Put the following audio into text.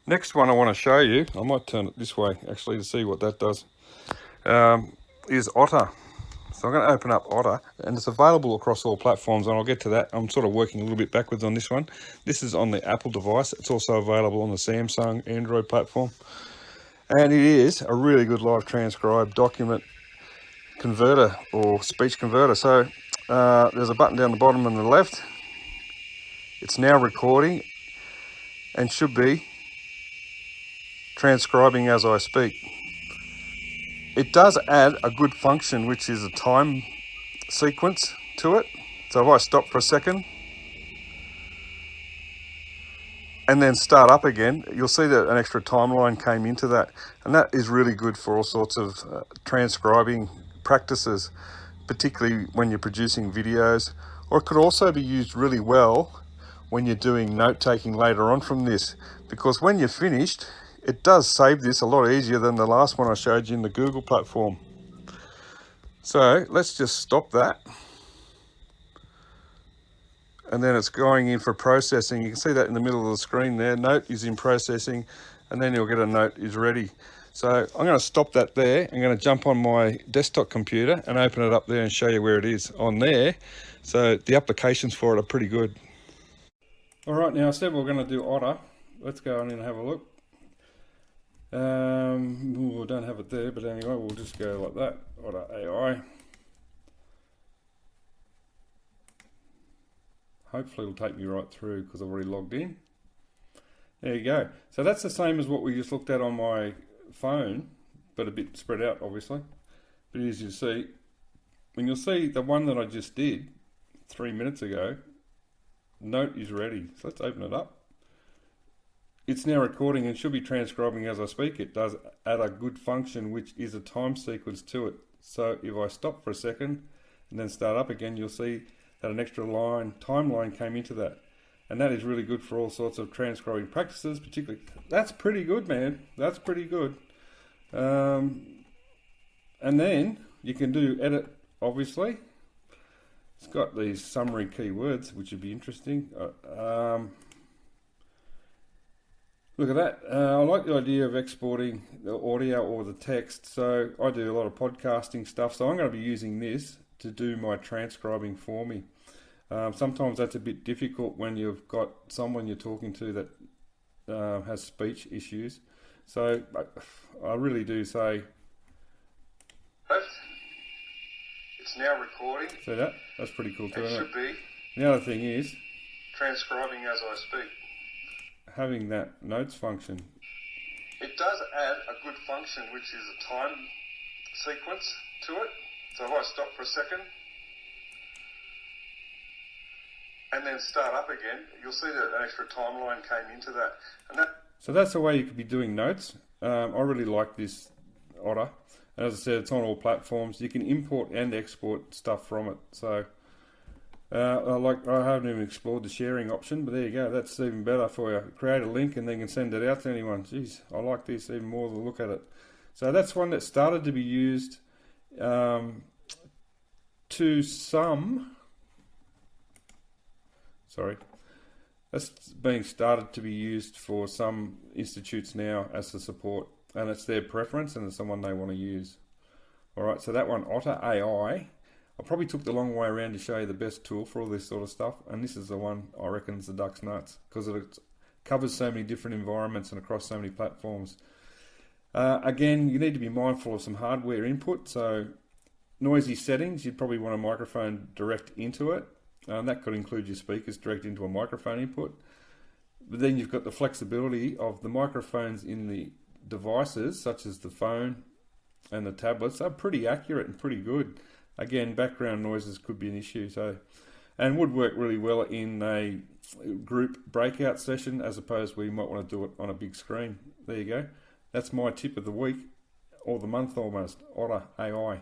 Next one I want to show you, I might turn it this way actually to see what that does, is Otter. So I'm going to open up Otter, and it's available across all platforms, and I'll get to that. I'm sort of working a little bit backwards on this one. This is on the Apple device. It's also available on the Samsung Android platform. And it is a really good live transcribe document converter or speech converter. So there's a button down the bottom on the left. It's now recording and should be transcribing as I speak. It does add a good function, which is a time sequence to it. So if I stop for a second and then start up again, you'll see that an extra timeline came into that. And that is really good for all sorts of transcribing practices, particularly when you're producing videos. Or it could also be used really well when you're doing note-taking later on from this, because when you're finished, it does save this a lot easier than the last one I showed you in the Google platform. So let's just stop that. And then it's going in for processing. You can see that in the middle of the screen there. Note is in processing, and then you'll get a note is ready. So I'm going to stop that there. I'm going to jump on my desktop computer and open it up there and show you where it is on there. So the applications for it are pretty good. All right, now I said we're going to do Otter. Let's go on in and have a look. We don't have it there, but anyway, we'll just go like that. Otter Ai. Hopefully it'll take me right through because I've already logged in. There you go. So that's the same as what we just looked at on my phone, but a bit spread out obviously. But as you see, when you'll see the one that I just did 3 minutes ago, note is ready. So let's open it up. It's now recording and should be transcribing as I speak. It does add a good function, which is a time sequence to it. So if I stop for a second and then start up again, you'll see that an extra timeline came into that. And that is really good for all sorts of transcribing practices, particularly. That's pretty good, man. That's pretty good. And then you can do edit, obviously. It's got these summary keywords, which would be interesting. Look at that. I like the idea of exporting the audio or the text. So I do a lot of podcasting stuff. So I'm going to be using this to do my transcribing for me. Sometimes that's a bit difficult when you've got someone you're talking to that has speech issues. So I really do say, it's now recording. See that? That's pretty cool too, isn't it? Should be. The other thing is transcribing as I speak. Having that notes function. It does add a good function, which is a time sequence to it. So if I stop for a second and then start up again, you'll see that an extra timeline came into that. So that's the way you could be doing notes. I really like this Otter. And as I said, it's on all platforms. You can import and export stuff from it. So I haven't even explored the sharing option, but there you go. That's even better for you. Create a link and then you can send it out to anyone. Jeez, I like this even more to look at it. So that's one that started to be used to some. Sorry. That's being started to be used for some institutes now as the support, and it's their preference and it's someone they want to use. All right, so that one, Otter Ai. I probably took the long way around to show you the best tool for all this sort of stuff, and this is the one I reckon is the duck's nuts because it covers so many different environments and across so many platforms. Again, you need to be mindful of some hardware input, so noisy settings, you'd probably want a microphone direct into it. That could include your speakers direct into a microphone input. But then you've got the flexibility of the microphones in the devices, such as the phone and the tablets, are pretty accurate and pretty good. Again, background noises could be an issue, and would work really well in a group breakout session as opposed where you might want to do it on a big screen. There you go. That's my tip of the week, or the month almost, Otter Ai.